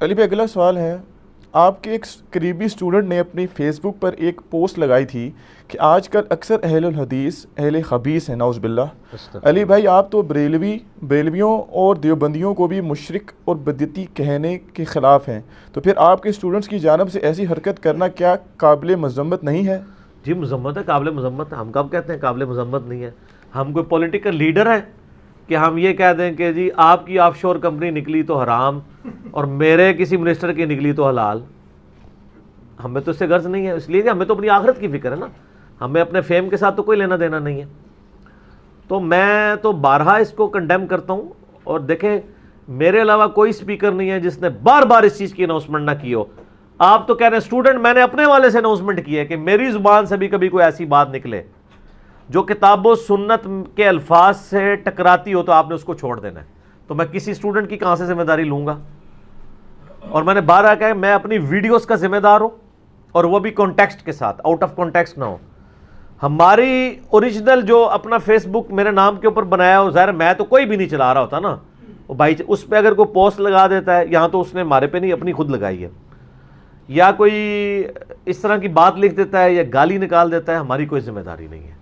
علی بھائی اگلا سوال ہے، آپ کے ایک قریبی اسٹوڈنٹ نے اپنی فیس بک پر ایک پوسٹ لگائی تھی کہ آج کل اکثر اہل الحدیث اہل خبیث ہیں، نعوذ باللہ۔ علی بھائی آپ تو بریلویوں اور دیوبندیوں کو بھی مشرک اور بدعتی کہنے کے خلاف ہیں، تو پھر آپ کے اسٹوڈنٹس کی جانب سے ایسی حرکت کرنا کیا قابل مذمت نہیں ہے؟ جی مذمت ہے، قابل مذمت ہے۔ ہم کب کہتے ہیں قابل مذمت نہیں ہے؟ ہم کوئی پولیٹیکل لیڈر ہے کہ ہم یہ کہہ دیں کہ جی آپ کی آف شور کمپنی نکلی تو حرام اور میرے کسی منسٹر کی نکلی تو حلال؟ ہمیں تو اس سے غرض نہیں ہے، اس لیے کہ ہمیں تو اپنی آخرت کی فکر ہے نا، ہمیں اپنے فیم کے ساتھ تو کوئی لینا دینا نہیں ہے۔ تو میں تو بارہا اس کو کنڈیم کرتا ہوں، اور دیکھیں میرے علاوہ کوئی سپیکر نہیں ہے جس نے بار بار اس چیز کی اناؤنسمنٹ نہ کی ہو۔ آپ تو کہہ رہے ہیں اسٹوڈنٹ، میں نے اپنے والے سے اناؤنسمنٹ کی ہے کہ میری زبان سے بھی کبھی کوئی ایسی بات نکلے جو کتاب و سنت کے الفاظ سے ٹکراتی ہو تو آپ نے اس کو چھوڑ دینا ہے۔ تو میں کسی اسٹوڈنٹ کی کہاں سے ذمہ داری لوں گا؟ اور میں نے بارہا کہا میں اپنی ویڈیوز کا ذمہ دار ہوں، اور وہ بھی کانٹیکسٹ کے ساتھ، آؤٹ آف کانٹیکسٹ نہ ہو۔ ہماری اوریجنل جو اپنا فیس بک میرے نام کے اوپر بنایا ہو، ظاہر میں تو کوئی بھی نہیں چلا رہا ہوتا نا، وہ بھائی اس پہ اگر کوئی پوسٹ لگا دیتا ہے، یہاں تو اس نے ہمارے پہ نہیں اپنی خود لگائی ہے، یا کوئی اس طرح کی بات لکھ دیتا ہے یا گالی نکال دیتا ہے، ہماری کوئی ذمہ داری نہیں ہے۔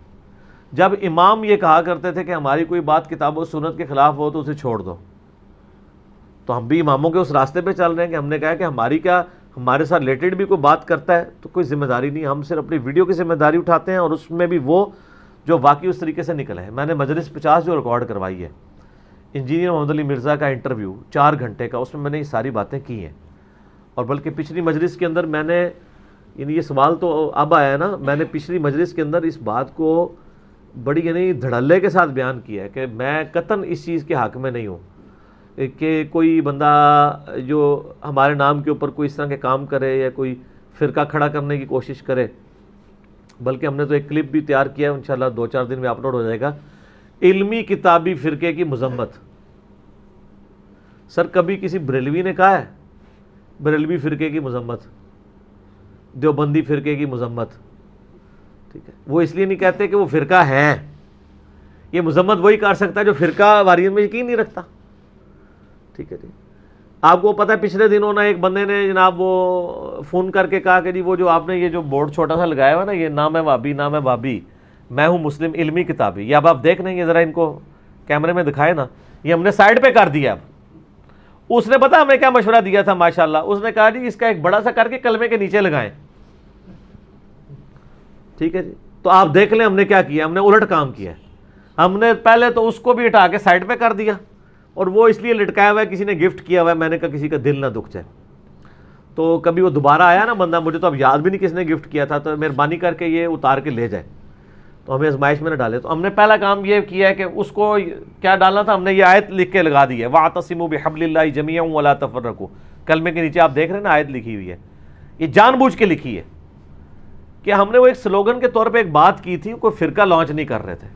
جب امام یہ کہا کرتے تھے کہ ہماری کوئی بات کتاب و سنت کے خلاف ہو تو اسے چھوڑ دو، تو ہم بھی اماموں کے اس راستے پہ چل رہے ہیں کہ ہم نے کہا کہ ہمارے ساتھ ریلیٹڈ بھی کوئی بات کرتا ہے تو کوئی ذمہ داری نہیں، ہم صرف اپنی ویڈیو کی ذمہ داری اٹھاتے ہیں، اور اس میں بھی وہ جو واقعی اس طریقے سے نکلے ہیں۔ میں نے مجلس 50 جو ریکارڈ کروائی ہے، انجینئر محمد علی مرزا کا انٹرویو 4 گھنٹے کا، اس میں نے یہ ساری باتیں کی ہیں، اور بلکہ پچھلی مجلس کے اندر میں نے، یعنی یہ سوال تو اب آیا ہے نا، میں نے پچھلی مجلس کے اندر اس بات کو بڑی یعنی دھڑلے کے ساتھ بیان کیا ہے کہ میں قطعاً اس چیز کے حق میں نہیں ہوں کہ کوئی بندہ جو ہمارے نام کے اوپر کوئی اس طرح کے کام کرے یا کوئی فرقہ کھڑا کرنے کی کوشش کرے، بلکہ ہم نے تو ایک کلپ بھی تیار کیا ہے، انشاءاللہ 2-4 دن میں اپلوڈ ہو جائے گا، علمی کتابی فرقے کی مذمت۔ سر کبھی کسی بریلوی نے کہا ہے بریلوی فرقے کی مذمت، دیوبندی فرقے کی مذمت؟ ٹھیک ہے، وہ اس لیے نہیں کہتے کہ وہ فرقہ ہے، یہ مذمت وہی کر سکتا ہے جو فرقہ واریت میں یقین نہیں رکھتا۔ ٹھیک ہے جی، آپ کو پتہ ہے پچھلے دنوں نا ایک بندے نے جناب وہ فون کر کے کہا کہ جی وہ جو آپ نے یہ جو بورڈ چھوٹا سا لگایا ہوا نا، یہ نام ہے وابی، نام ہے وابی، میں ہوں مسلم علمی کتابی، یہ اب آپ دیکھ لیں گے، ذرا ان کو کیمرے میں دکھائے نا، یہ ہم نے سائڈ پہ کر دیا۔ اب اس نے پتہ ہمیں کیا مشورہ دیا تھا ماشاءاللہ، اس نے کہا جی اس کا ایک بڑا سا کر کے کلمے کے نیچے لگائیں۔ ٹھیک ہے جی، تو آپ دیکھ لیں ہم نے کیا کیا، ہم نے الٹ کام کیا ہے۔ ہم نے پہلے تو اس کو بھی ہٹا کے سائڈ پہ کر دیا، اور وہ اس لیے لٹکایا ہوا ہے، کسی نے گفٹ کیا ہوا ہے، میں نے کہا کسی کا دل نہ دکھ جائے۔ تو کبھی وہ دوبارہ آیا نا بندہ، مجھے تو اب یاد بھی نہیں کس نے گفٹ کیا تھا، تو مہربانی کر کے یہ اتار کے لے جائے، تو ہمیں آزمائش میں نہ ڈالے۔ تو ہم نے پہلا کام یہ کیا ہے کہ اس کو کیا ڈالنا تھا، ہم نے یہ آیت لکھ کے لگا دی ہے، وَاعْتَصِمُوا بِحَبْلِ اللَّهِ جَمِيعًا وَلَا تَفَرَّقُوا، کلمے کے نیچے آپ دیکھ رہے ہیں نا آیت لکھی ہوئی ہے، یہ جان بوجھ کے لکھی ہے کہ ہم نے وہ ایک سلوگن کے طور پہ ایک بات کی تھی، کوئی فرقہ لانچ نہیں کر رہے تھے۔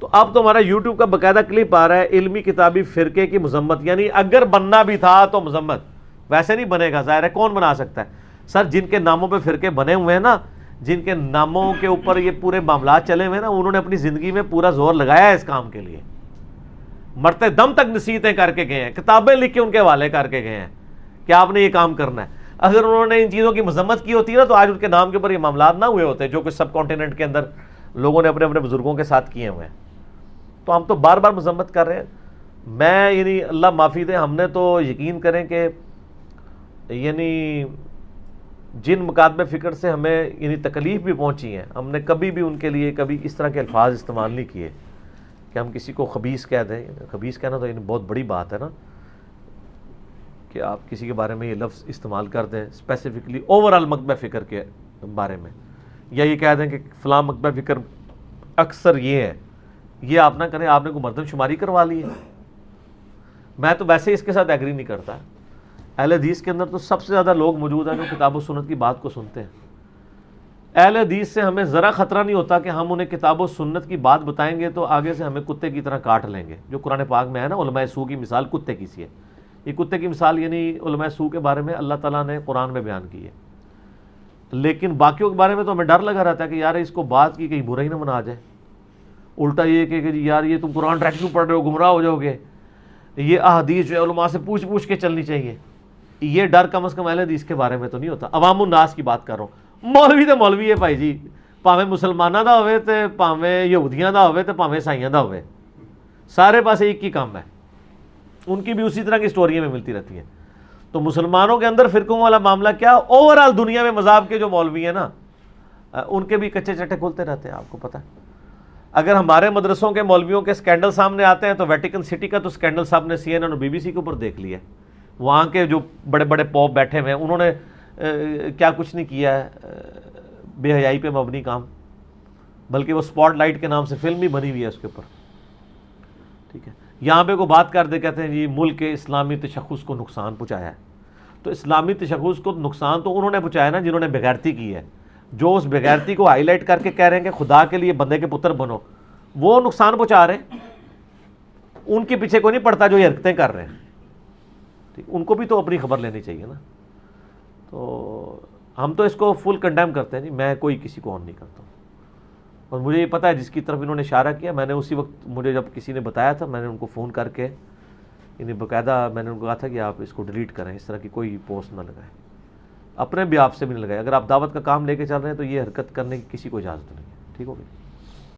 تو اب تو ہمارا یوٹیوب کا باقاعدہ کلپ آ رہا ہے، علمی کتابی فرقے کی مذمت، یعنی اگر بننا بھی تھا تو مذمت، ویسے نہیں بنے گا، ظاہر ہے کون بنا سکتا ہے؟ سر جن کے ناموں پہ فرقے بنے ہوئے ہیں نا، جن کے ناموں کے اوپر یہ پورے معاملات چلے ہوئے ہیں نا، انہوں نے اپنی زندگی میں پورا زور لگایا ہے اس کام کے لیے، مرتے دم تک نصیحتیں کر کے گئے ہیں، کتابیں لکھ کے ان کے حوالے کر کے گئے ہیں کہ آپ نے یہ کام کرنا ہے۔ اگر انہوں نے ان چیزوں کی مذمت کی ہوتی نا تو آج ان کے نام کے اوپر یہ معاملات نہ ہوئے ہوتے جو کچھ سب کانٹیننٹ کے اندر لوگوں نے اپنے اپنے بزرگوں کے ساتھ کیے ہوئے ہیں۔ تو ہم تو بار بار مذمت کر رہے ہیں، میں یعنی اللہ معافی دے، ہم نے تو یقین کریں کہ یعنی جن مکاتب فکر سے ہمیں یعنی تکلیف بھی پہنچی ہیں، ہم نے کبھی بھی ان کے لیے کبھی اس طرح کے الفاظ استعمال نہیں کیے کہ ہم کسی کو خبیث کہہ دیں۔ خبیث کہنا تو یعنی بہت بڑی بات ہے نا، کہ آپ کسی کے بارے میں یہ لفظ استعمال کر دیں اسپیسیفکلی اوور آل مکتبہ فکر کے بارے میں، یا یہ کہہ دیں کہ فلاں مکتبہ فکر اکثر یہ ہے، یہ آپ نہ کریں، آپ نے کوئی مردم شماری کروا لی ہے۔ میں تو ویسے اس کے ساتھ ایگری نہیں کرتا۔ اہل حدیث کے اندر تو سب سے زیادہ لوگ موجود ہیں جو کتاب و سنت کی بات کو سنتے ہیں۔ اہل حدیث سے ہمیں ذرا خطرہ نہیں ہوتا کہ ہم انہیں کتاب و سنت کی بات بتائیں گے تو آگے سے ہمیں کتے کی طرح کاٹ لیں گے، جو قرآن پاک میں ہے نا، علماء سوء کی مثال کتے کی سی ہے۔ یہ کتے کی مثال یعنی علماء سوء کے بارے میں اللہ تعالیٰ نے قرآن میں بیان کی ہے، لیکن باقیوں کے بارے میں تو ہمیں ڈر لگا رہتا ہے کہ یار اس کو بات کی کہیں برا ہی نہ منا جائے، الٹا یہ کہ جی یار یہ تم قرآن ڈائریکٹ کیوں پڑھ رہے ہو، گمراہ ہو جاؤ گے، یہ احادیث جو ہے علماء سے پوچھ پوچھ کے چلنی چاہیے۔ یہ ڈر کم از کم اہل حدیث کے بارے میں تو نہیں ہوتا. عوام الناس کی بات کر رہا ہوں. مولوی تو مولوی ہے بھائی جی, پاویں مسلمانوں دا ہوئے تے پاویں یہودیاں دا ہوئے تے پاویں عیسائیاں دا ہوئے, سارے پاس ایک ہی کام ہے. ان کی بھی اسی طرح کی سٹوریاں میں ملتی رہتی ہیں. تو مسلمانوں کے اندر فرقوں والا معاملہ کیا, اوورآل دنیا میں مذاہب کے جو مولوی ہیں نا ان کے بھی کچے چٹے کھلتے رہتے ہیں, آپ کو پتہ ہے. اگر ہمارے مدرسوں کے مولویوں کے سکینڈل سامنے آتے ہیں تو ویٹیکن سٹی کا تو سکینڈل صاحب نے CNN اور BBC کے اوپر دیکھ لیا ہے. وہاں کے جو بڑے بڑے پوپ بیٹھے ہوئے ہیں انہوں نے کیا کچھ نہیں کیا ہے بے حیائی پہ مبنی کام, بلکہ وہ سپاٹ لائٹ کے نام سے فلم بھی بنی ہوئی ہے اس کے اوپر. ٹھیک ہے, یہاں پہ کو بات کر دے کہتے ہیں جی ملک کے اسلامی تشخص کو نقصان پہنچایا ہے. تو اسلامی تشخص کو نقصان تو انہوں نے پہنچایا نا جنہوں نے بغیرتی کی ہے. جو اس بغیرتی کو ہائی لائٹ کر کے کہہ رہے ہیں کہ خدا کے لیے بندے کے پتر بنو, وہ نقصان پہنچا رہے ہیں. ان کے پیچھے کوئی نہیں پڑتا جو یہ حرکتیں کر رہے ہیں. ٹھیک, ان کو بھی تو اپنی خبر لینی چاہیے نا. تو ہم تو اس کو فل کنڈیم کرتے ہیں. نہیں, میں کوئی کسی کو آن نہیں کرتا ہوں. اور مجھے یہ پتہ ہے جس کی طرف انہوں نے اشارہ کیا, میں نے اسی وقت, مجھے جب کسی نے بتایا تھا میں نے ان کو فون کر کے انہیں باقاعدہ میں نے ان کو کہا تھا کہ آپ اس کو ڈیلیٹ کریں, اس طرح کی کوئی پوسٹ نہ لگائیں, اپنے بھی آپ سے بھی نہیں لگائیں. اگر آپ دعوت کا کام لے کے چل رہے ہیں تو یہ حرکت کرنے کی کسی کو اجازت نہیں ہے. ٹھیک ہو گئی.